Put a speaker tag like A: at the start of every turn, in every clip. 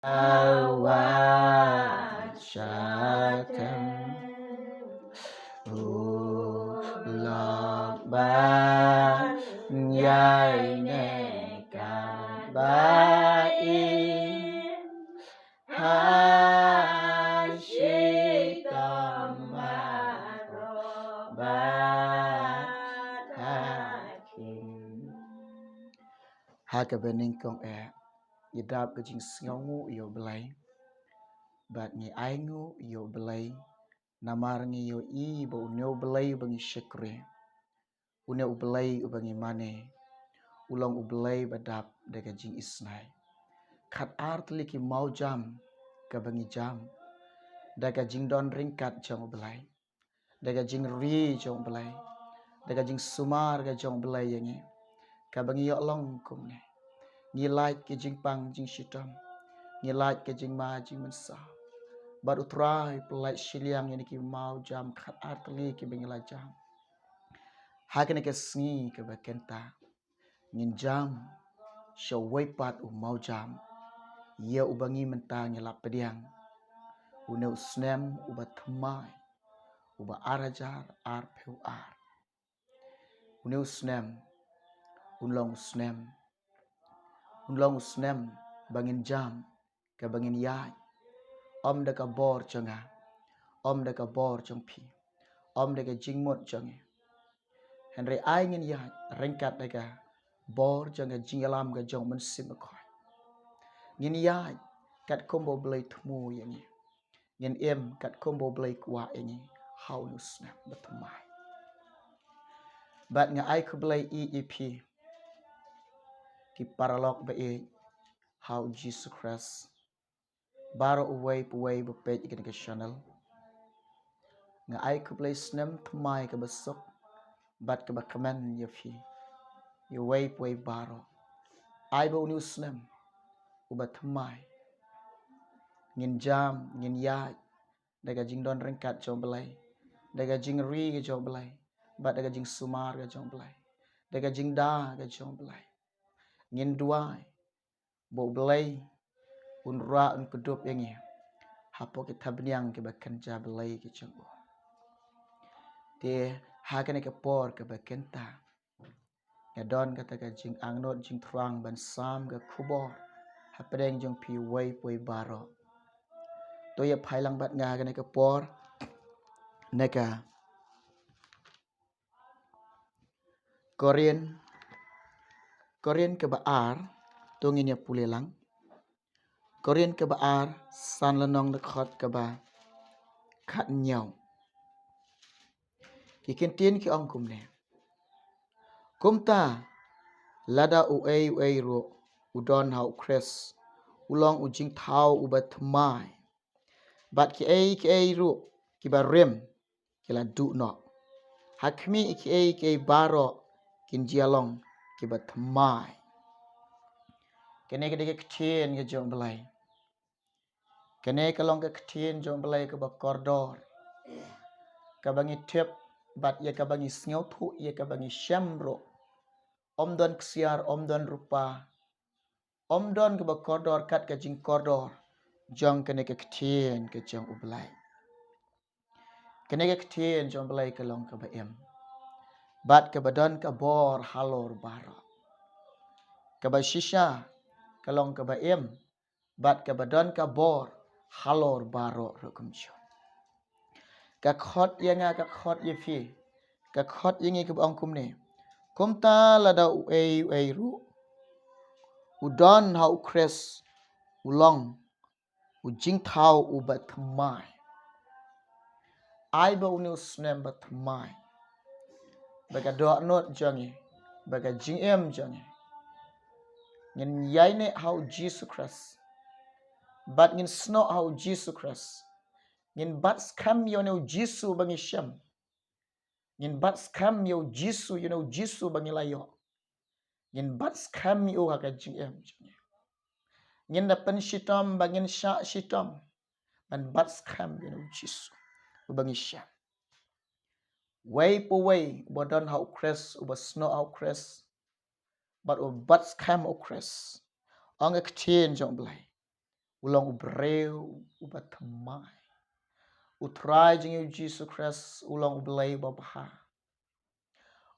A: Awajatan Ulok ban Nhai nekat baik Hasyitam marobat hakim Hakabening kong Yadab kajing singongu iyo belai Bat ngi aingu iyo belai Namar ngi yo I ba unyo belai bangi syekre Unyo belai bangi mane Ulang ubelai badap daga jing isnai Kat art liki mau jam Kabangi jam Daga jing don ringkat jong belai Daga jing ri jong belai Daga jing sumar ga jong belai yangi Kabangi yok long kum ne Ngilait ke jing pang jing shitam Ngilait ke jing ma jing mensa Baru trai pelait shiliang yang ki mau jam kat art liki bengila jam Hakene ke sngi ke bakenta Ngin jam Syawai pat mau jam Ia ubangi mentang ngelap pediang Une usnem ubat themai Uba arajar ar peu ar Une usnem Unlong usnem Bangin jam Ke bangin yai Om daka bor jonga Om daka bor jong pi Om daka jingmot jonge Henry ai ngin yai Ringkat daka Bor jonga jingalam ga jong mensim akoy Ngin yai Kat kombo belai temu yangi Ngin em kat kombo belai kuwa yangi Hau nusnem betemai Bat nga ai ku belai EEP Ki paralog ba Hau Jesus Christ Baro uway bepej ikan ke channel Nga ai ku belai snem temai ke besok Bat ke bakaman yafi Uway baro Ai ba uni usnem Ubat temai Ngin jam, ngin yai Daga jing don ringkat jong belai Daga jing ri ke jong belai Bat daga jing sumar ke jong belai Daga jing da ke jong belai Ngin duai Bo belai Unra un kudup yangi Hapo kita beniang ke bakanja belai ke jong bo Dia hakane ke por ke bakenta Ngadon kata ke jing angnot jing terang ban sam ke kubor Hapadeng jong pi way baro To ya phailang bat nga kane ke por Neka Korean ke baar Tungin ya pulelang Korean ke baar San lenong dekhot ke ba Kat nyau Kikin tin ki ong kumne Kumta Lada uay ro Udon hau kres Ulong ujing tau ubat temai Bat ki ay ro Ki ba rem Ki la du no Hakmi ki ay baro Kin jialong Ki ba temai Kene ke ketien ke jong belai Kene kalong ke ketien jong belai ke ba kordor Kabangi tip Bat ya kabangi snyotu Ya kabangi syamro Om don ksiar om don rupa Om don ke ba kordor kat ke jing kordor Jong kene ke ketien ke jong ubelai Kene ke ketien jong belai ke long ke ba em Bat ke badan ke bor halor baro Ke ba shisha ke long ke ba em Bat ke badan ke bor halor baro rukum jong Ka khot yanga ka khot yefi Ka khot yangi ke ba ongkum ne Kumta lada uay ru Udon hau kres Ulong Ujing tau ubat temai Ai ba uni usnem bat temai Baga doa not jangi Baga jing em jangi Ngin yai ne hau Jesus Christ Bat ngin sno hau Jesus Christ Ngin bat skam yo ne Jesus bangi syam Ngin bat skam yo Jesus you know Jesus bangi layo Ngin bat skam yo haka jing em jangi Ngin dapan shitam bangin syak shitam Man bat skam you know Jesus bangi syam Way po way Badan hau kres Uba snow hau kres But ubat skam hau kres Anga ketien jong belai ulang ubreu ubatamai. Utrai jing Jesus Christ ulang ublay babaha.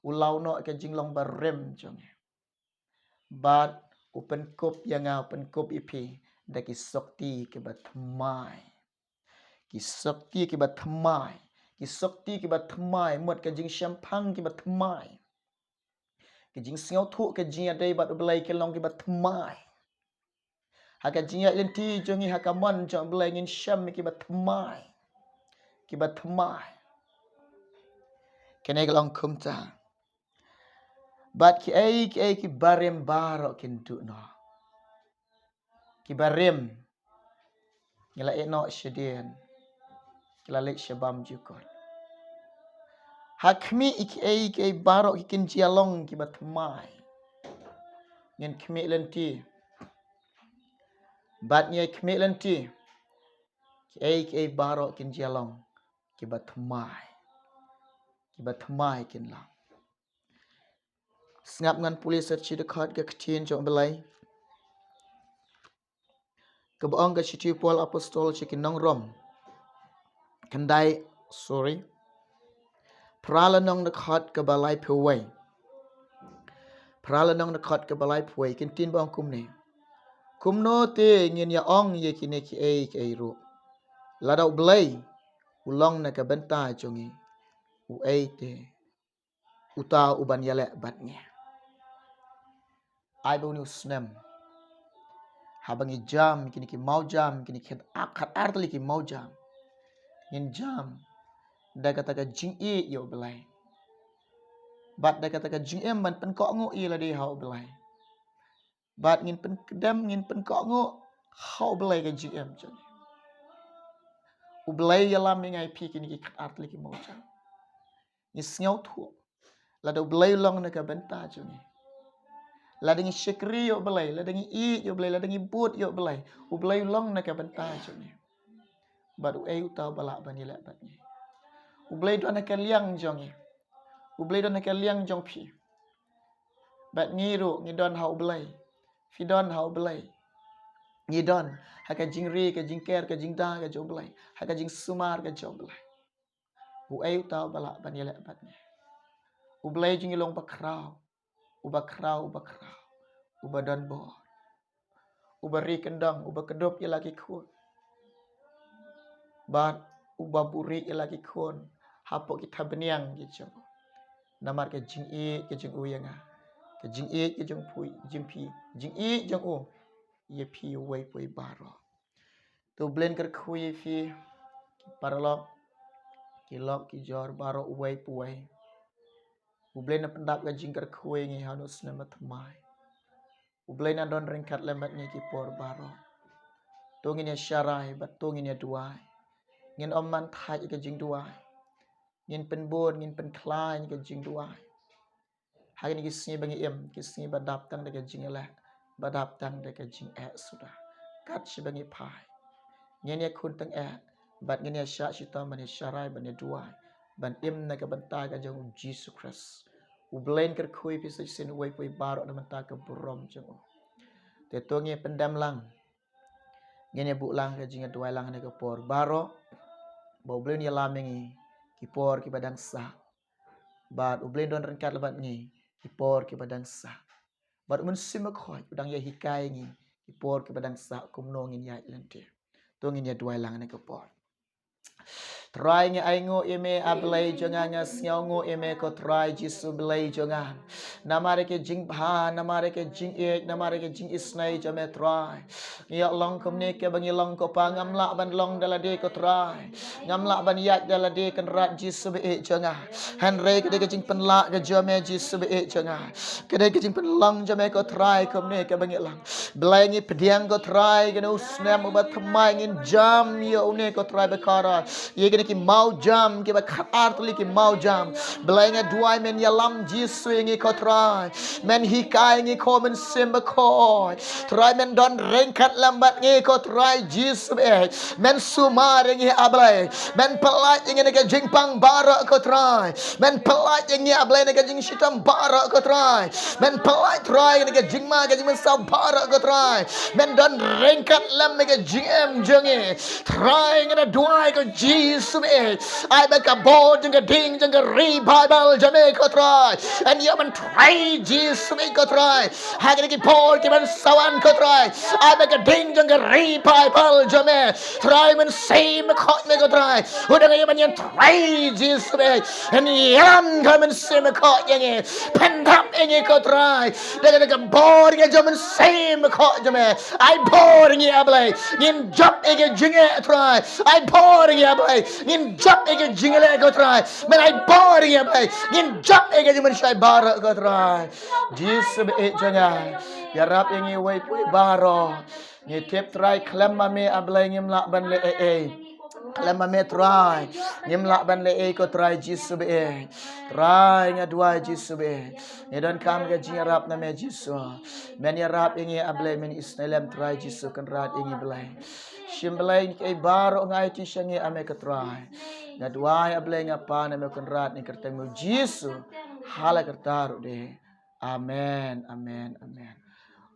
A: Ulau no ke jing long barem jong. But open cup yang open cup ipi daki sakti ke batamai. Ki sakti ke batamai. Ki sakti ke batamai mot ke jing champagne ke batamai. Ke jing siau thu ke jing adai bat ublay ke long ke batamai. Haka jing lenti jongi haka man jong ublay ngin syam ke batamai. Ke batamai. Kene ke long kumta. But ki barem barok kintu no. Ki barem ngila eno shedien. Kila lek shabam jukon. Hakmi ki barok ikin jialong ki batmai. Ngin kmi lenti. But nye kmi lenti. Ki barok kin jialong ki batmai. Ki batmai kin lang. Sengap ngan polis serci dekat ke ketin jom belai. Kebaong ke citi Paul apostol cikin nong rom. Kendai Prala nong dekat ke balai puai. Prala nong dekat ke balai puai kintin bang kumne. Kumno te ngin ya ong ye kine ki ru. Ladau belai ulong na ke bentai jongi. Te uta uban yalek batnya. Ai bau ni usnem. Habangi jam kini ki mau jam kini ki akat artli ki mau jam. Ngin jam da kata ka jing yo belai. Bat da kata ka jing man pen kok ngo la di hau belai. Bat ngin pen kedam ngin pen kok ngo hau belai ka jing jang. U belai yalam ngai pi kini ki artli ki mau jam. Ni snyau thu. La do belai long na ka benta jongi. La dengi syekri yo belai, la dengi yo belai, la dengi but yo belai. U belai long na ka benta jongi. Bat u utau balak bani lek batnya. U belai do na ka liang jongi. U belai do na ka liang jong pi. Bat ngiru ngidon hau belai. Fidon hau belai. Ngidon haka jingri ke jingker ke jingda ke jo belai. Haka jing sumar ke jo belai. U utau balak bani lek batnya. U belai jingi long bakrau. Ubakrau. Ubadan bor. Ubari kendang. Ubakedop ya lagi kun. Bat ubaburi ya lagi kun. Hapok kita beniang gitu. Namar ke jing ke jing uyanga. Ke jing ke jing pui. Jing pi. Jing jing u. Ye pi uway pui baro. Tu blend ker kui fi. Paralok. Kilok ki jor baro uway puway. Ublay na pendap ka jingkar kuwe ngi hanus na matamay. Ublay na don ringkat lembat ngi kipor baro. Tungin ya syarai bat tungin ya duay. Ngin oman thai ka jing duay. Ngin penbon ngin penklay ka jing duay. Hari ni kisni bangi kisni badap tang deka jing eleh. Badap tang deka jing sudah. Kat si bangi pai. Ngin ya kun tang bat ngin ya syak syita man ya syarai ban ya duay. Ban na ka bantay ka jang Jesus Christ. Ublain ker kui pisay sin uway pui barok na bantay ka burom jang u. Teto ngi pendam lang. Ngini bu lang ka jinga duay lang na ka por barok. Ba ublain ya laming ki por ki badang sa. Bat ublain don rengkat lebat ngi ki por ki badang sa. Bat mun simakhoy udang ya hikay ngi ki por ki badang sa kumno ngin ya ilante. To ngin ya duay lang na ka por. Try nga ay ngo ime ablay jonga nga snyaw ngo ime ko try jisu blay jonga. Namare ke jing bha, namare ke jing namare ke jing isnay jame try. Ngiyak long kumne ke bangi long ko pa ngamla ban long dalade ko try. Ngamla ban yak dalade kan rat jisu be jonga. Hanre ke de jing penla ke jame jisu be jonga. Ke de jing penlong jame ko try kumne ke bangi lang. Blay ngi pediang ko try ke no snam ubat thamai ngin jam yo ne ko try bekara. Ye ki mau jam ki ba khatar tuli ki mau jam belai nga duai men yalam jisu ngi ko try men hikai ngi ko men simba ko try men don rengkat lambat ngi ko try jisu men sumar ngi ablai men pelat ngi ke jingpang bara ko try men pelat ngi ablai ngi jing shitam bara ko try men pelat try ngi jingma ke jing sau bara ko try men don rengkat lam me ke jingem jengi try ngena duai ko Jesus me ai ba ka bo jeng ke ding jeng ke revival jame ko try and you man try Jesus me ko try hagre ki por ki man sawan ko try ai ba ka ding jeng ke revival jame try man same ko me ko try udah ngai man yang try Jesus me and yam ka man same ko yang pendap ini ko try daga daga bor ke jaman same ko jame ai bor ngi ablay nin job ege jinge try ai bor ngi ablay nin job ege jingale ko try men ai bor ngi ablay nin job ege jaman shai bar ko try Jesus be janga ya rap ngi wai pui baro ngi tip try klemma me ablay ngim la ban le lama me try nyem la ban le ko try Jesus be try nga dua Jesus be ni dan kam ga jing rap na me Jesus men ya rap ingi able men isnelem try Jesus kan rat ingi belai shim belai ke baro ngai ti shangi ame ka try nga dua able nga pa na me kan rat ni kertemu Jesus hala kertaru de amen amen amen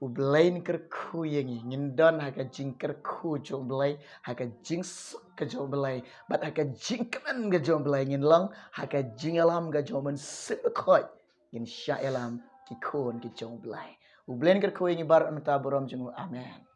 A: ublain kerku yengi ngindon haka jing kerku jo blai haka jing ke jo blai bat haka jing kan ke jo blai ngin long haka jing alam ke jo men sepekoi ngin sya elam ki kon ki jo blai ublain kerku yengi bar mata borom jenu amen.